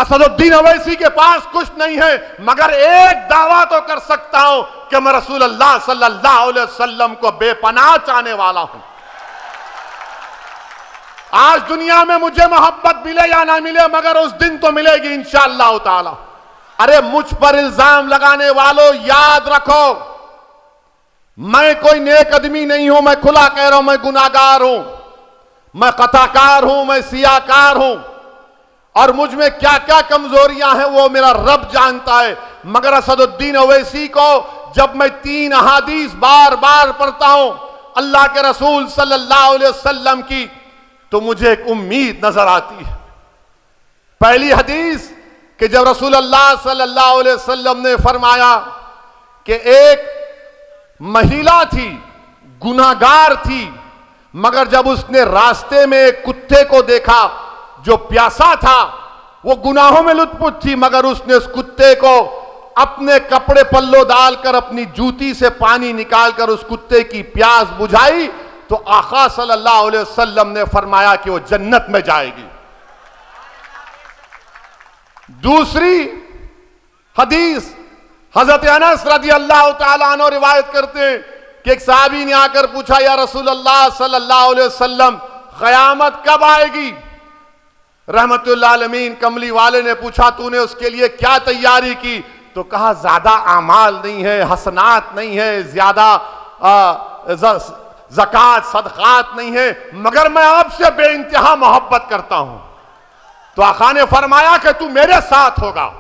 असदुद्दीन अवैसी के पास कुछ नहीं है, मगर एक दावा तो कर सकता हूं कि मैं रसूल अल्लाह सल्लल्लाहु अलैहि वसल्लम को बेपनाह चाहने वाला हूं। आज दुनिया में मुझे मोहब्बत मिले या ना मिले, मगर उस दिन तो मिलेगी इंशाअल्लाह ताला। अरे मुझ पर इल्जाम लगाने वालों, याद रखो, मैं कोई नेक आदमी नहीं हूं। मैं खुला कह रहा हूं, मैं गुनाहगार हूं, मैं कताकार हूं, मैं सियाकार हूं, और मुझ में क्या क्या कमजोरियां हैं वो मेरा रब जानता है। मगर असदुद्दीन अवैसी को जब मैं 3 अहादीस बार बार पढ़ता हूं अल्लाह के रसूल सल्लल्लाहु अलैहि वसल्लम की, तो मुझे एक उम्मीद नजर आती है। पहली हदीस कि जब रसूल अल्लाह सल्लल्लाहु अलैहि वसल्लम ने फरमाया कि एक महिला थी, गुनाहगार थी, मगर जब उसने रास्ते में एक कुत्ते को देखा जो प्यासा था, वो गुनाहों में लुत्फुत थी, मगर उसने उस कुत्ते को अपने कपड़े पल्लो डालकर अपनी जूती से पानी निकालकर उस कुत्ते की प्यास बुझाई, तो आका सल्लल्लाहु अलैहि वसल्लम ने फरमाया कि वो जन्नत में जाएगी। दूसरी हदीस हजरत अनस रज़ी अल्लाह तआला अन्हु रिवायत करते हैं कि एक साहबी ने आकर पूछा, या रसूल अल्लाह सल्लल्लाहु अलैहि वसल्लम, क़यामत कब आएगी? रहमतुल्लाह अलमीन कमली वाले ने पूछा, तूने उसके लिए क्या तैयारी की? तो कहा, ज्यादा आमाल नहीं है, हसनात नहीं है, ज्यादा ज़कात सदक़ात नहीं है, मगर मैं आपसे बेइंतहा मोहब्बत करता हूं। तो आका ने फरमाया कि तू मेरे साथ होगा।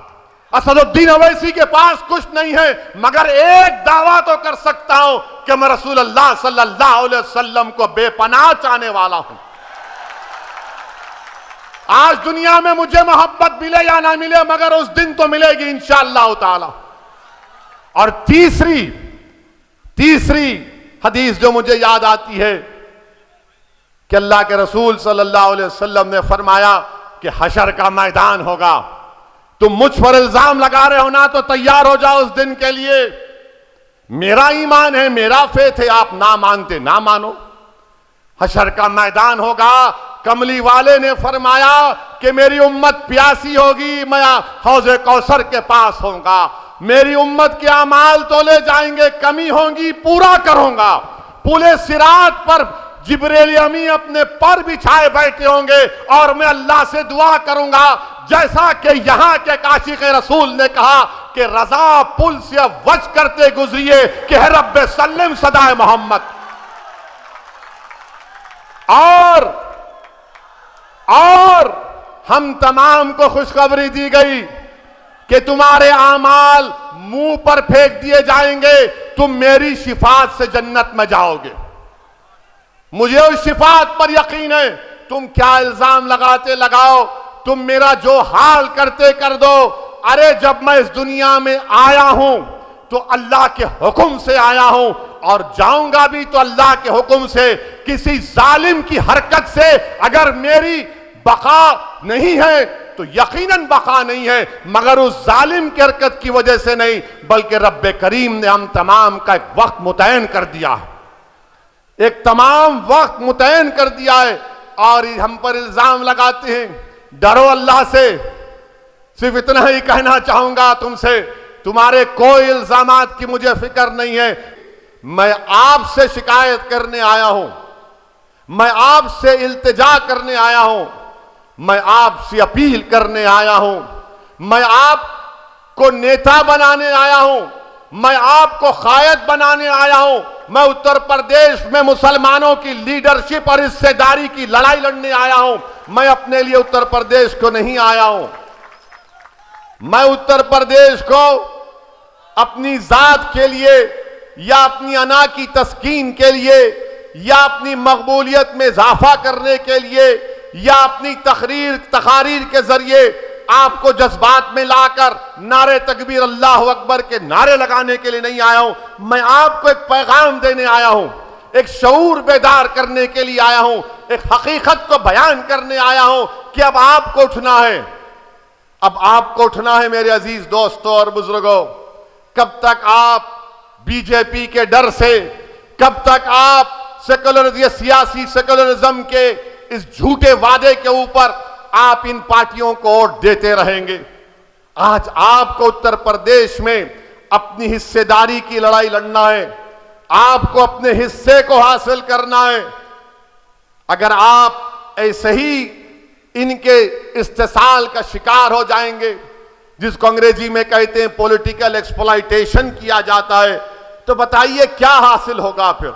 असदुद्दीन अवैसी के पास कुछ नहीं है, मगर एक दावा तो कर सकता हूं कि मैं रसूल अल्लाह सल्लल्लाहु अलैहि वसल्लम को बेपनाह चाहने वाला हूं। आज दुनिया में मुझे मोहब्बत मिले या ना मिले, मगर उस दिन तो मिलेगी इंशाअल्लाह ताला। और तीसरी हदीस जो मुझे याद आती है कि अल्लाह के रसूल सल्लल्लाहु अलैहि वसल्लम ने फरमाया कि हशर का मैदान होगा, तुम मुझ पर इल्जाम लगा रहे हो ना, तो तैयार हो जाओ उस दिन के लिए। मेरा ईमान है, मेरा फेथ है, आप ना मानते ना मानो। हशर का मैदान होगा, कमली वाले ने फरमाया कि मेरी उम्मत प्यासी होगी, मैं हौज़े कौसर के पास होऊंगा, मेरी उम्मत के अमाल तोले जाएंगे, कमी होंगी पूरा करूंगा। पुले सिरात पर जिब्रील अमी अपने पर बिछाए बैठे होंगे और मैं अल्लाह से दुआ करूंगा, जैसा कि यहां के काशिक़ रसूल ने कहा कि रजा पुल से वज करते गुजरिए कि है रब्बे सल्लिम सदाए मोहम्मद। और हम तमाम को खुशखबरी दी गई कि तुम्हारे आमाल मुंह पर फेंक दिए जाएंगे, तुम मेरी शिफात से जन्नत में जाओगे। मुझे उस शिफात पर यकीन है। तुम क्या इल्जाम लगाते लगाओ, तुम मेरा जो हाल करते कर दो। अरे जब मैं इस दुनिया में आया हूं तो अल्लाह के हुक्म से आया हूं और जाऊंगा भी तो अल्लाह के हुक्म से। किसी जालिम की हरकत से अगर मेरी बका नहीं है तो यकीनन बका नहीं है, मगर उस जालिम की हरकत की वजह से नहीं, बल्कि रब्बे करीम ने हम तमाम का एक वक्त मुतयन कर दिया है, एक तमाम वक्त मुतयन कर दिया है। और हम पर इल्जाम लगाते हैं। डरो अल्लाह से। सिर्फ इतना ही कहना चाहूंगा तुमसे, तुम्हारे कोई इल्जामात की मुझे फिक्र नहीं है। मैं आपसे शिकायत करने आया हूं, मैं आपसे इल्तिजा करने आया हूं, मैं आपसे अपील करने आया हूं, मैं आपको नेता बनाने आया हूं, मैं आपको कायद बनाने आया हूं। मैं उत्तर प्रदेश में मुसलमानों की लीडरशिप और हिस्सेदारी की लड़ाई लड़ने आया हूं। मैं अपने लिए उत्तर प्रदेश को नहीं आया हूं। मैं उत्तर प्रदेश को अपनी जात के लिए या अपनी अना की तस्कीन के लिए या अपनी मकबूलियत में इजाफा करने के लिए या अपनी तकारीर के जरिए आपको जज्बात में लाकर नारे तकबीर अल्लाह अकबर के नारे लगाने के लिए नहीं आया हूं। मैं आपको एक पैगाम देने आया हूं, एक शऊर बेदार करने के लिए आया हूं, एक हकीकत को बयान करने आया हूं कि अब आपको उठना है, अब आपको उठना है मेरे अजीज दोस्तों और बुजुर्गों। कब तक आप बीजेपी के डर से, कब तक आप सियासी सेकुलरिज्म के इस झूठे वादे के ऊपर आप इन पार्टियों को वोट देते रहेंगे। आज आपको उत्तर प्रदेश में अपनी हिस्सेदारी की लड़ाई लड़ना है, आपको अपने हिस्से को हासिल करना है। अगर आप ऐसे ही इनके इस्तेसाल का शिकार हो जाएंगे, जिसको अंग्रेजी में कहते हैं पॉलिटिकल एक्सप्लॉइटेशन किया जाता है, तो बताइए क्या हासिल होगा फिर।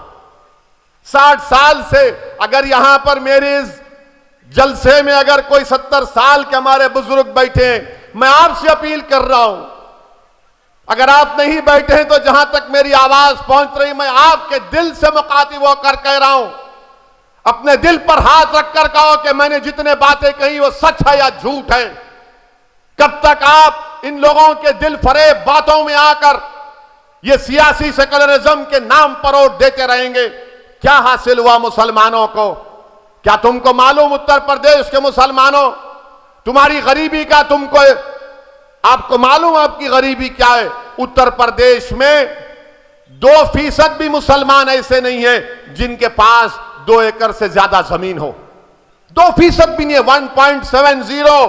60 साल से अगर यहां पर मेरे इस जलसे में अगर कोई 70 साल के हमारे बुजुर्ग बैठे हैं, मैं आपसे अपील कर रहा हूं, अगर आप नहीं बैठे हैं तो जहां तक मेरी आवाज पहुंच रही, मैं आपके दिल से मुखातिब होकर कह रहा हूं, अपने दिल पर हाथ रखकर कहो कि मैंने जितने बातें कही वो सच है या झूठ है। कब तक आप इन लोगों के दिल फरेब बातों में आकर ये सियासी सेकुलरिज्म के नाम पर वोट देते रहेंगे? क्या हासिल हुआ मुसलमानों को? क्या तुमको मालूम उत्तर प्रदेश के मुसलमानों, तुम्हारी गरीबी का आपको मालूम आपकी गरीबी क्या है? उत्तर प्रदेश में 2% भी मुसलमान ऐसे नहीं है जिनके पास 2 एकड़ से ज्यादा जमीन हो। 2% भी नहीं है, 1.70,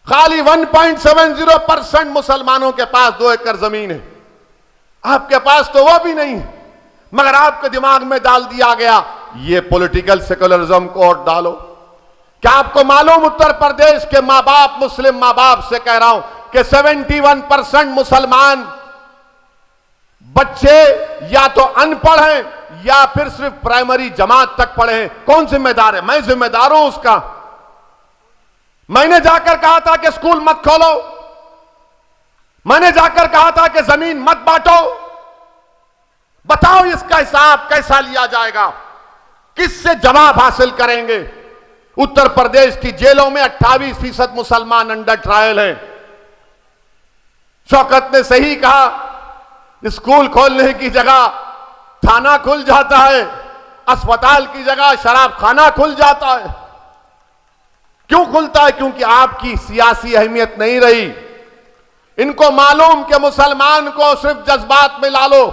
खाली 1.70% मुसलमानों के पास 2 एकड़ जमीन है। आपके पास तो वो भी नहीं है, मगर आपके दिमाग में डाल दिया गया ये पॉलिटिकल सेकुलरिज्म को वोट डालो। क्या आपको मालूम उत्तर प्रदेश के मां बाप, मुस्लिम मां बाप से कह रहा हूं कि 71% मुसलमान बच्चे या तो अनपढ़ हैं या फिर सिर्फ प्राइमरी जमात तक पढ़े हैं। कौन जिम्मेदार है? मैं जिम्मेदार हूं उसका। मैंने जाकर कहा था कि स्कूल मत खोलो, मैंने जाकर कहा था कि जमीन मत बांटो। बताओ इसका हिसाब कैसा लिया जाएगा? किससे जवाब हासिल करेंगे? उत्तर प्रदेश की जेलों में 28% मुसलमान अंडर ट्रायल हैं। शौकत ने सही कहा, स्कूल खोलने की जगह थाना खुल जाता है, अस्पताल की जगह शराब खाना खुल जाता है। क्यों खुलता है? क्योंकि आपकी सियासी अहमियत नहीं रही। इनको मालूम कि मुसलमान को सिर्फ जज्बात में ला लो।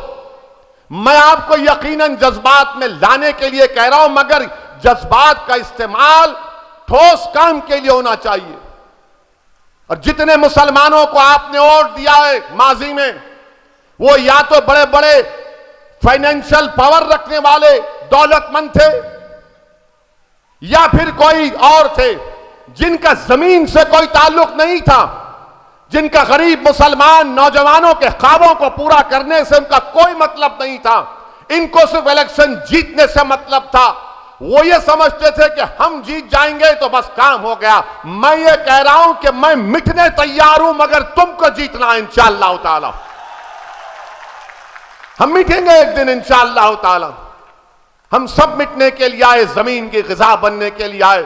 मैं आपको यकीनन जज्बात में लाने के लिए कह रहा हूं, मगर जज्बात का इस्तेमाल ठोस काम के लिए होना चाहिए। और जितने मुसलमानों को आपने वोट दिया है माजी में, वो या तो बड़े बड़े फाइनेंशियल पावर रखने वाले दौलतमंद थे, या फिर कोई और थे जिनका जमीन से कोई ताल्लुक नहीं था, जिनका गरीब मुसलमान नौजवानों के ख्वाबों को पूरा करने से उनका कोई मतलब नहीं था। इनको सिर्फ इलेक्शन जीतने से मतलब था। वो ये समझते थे कि हम जीत जाएंगे तो बस काम हो गया। मैं ये कह रहा हूं कि मैं मिटने तैयार हूं, मगर तुमको जीतना है इंशाअल्लाह ताला। हम मिटेंगे एक दिन इंशाअल्लाह ताला। हम सब मिटने के लिए आए, जमीन की ग़िज़ा बनने के लिए आए।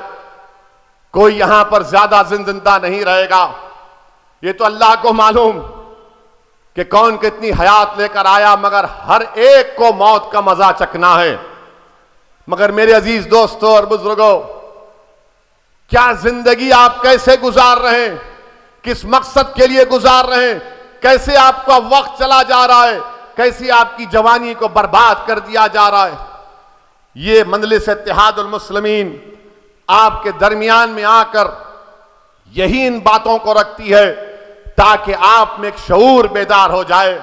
कोई यहां पर ज्यादा जिंदा नहीं रहेगा। ये तो अल्लाह को मालूम कि कौन कितनी हयात लेकर आया, मगर हर एक को मौत का मजा चखना है। मगर मेरे अजीज दोस्तों और बुजुर्गों, क्या जिंदगी आप कैसे गुजार रहे हैं? किस मकसद के लिए गुजार रहे हैं? कैसे आपका वक्त चला जा रहा है? कैसे आपकी जवानी को बर्बाद कर दिया जा रहा है? ये मजलिस इत्तेहादुल मुस्लिमीन आपके दरमियान में आकर यही इन बातों को रखती है ताकि आप में एक शऊर बेदार हो जाए।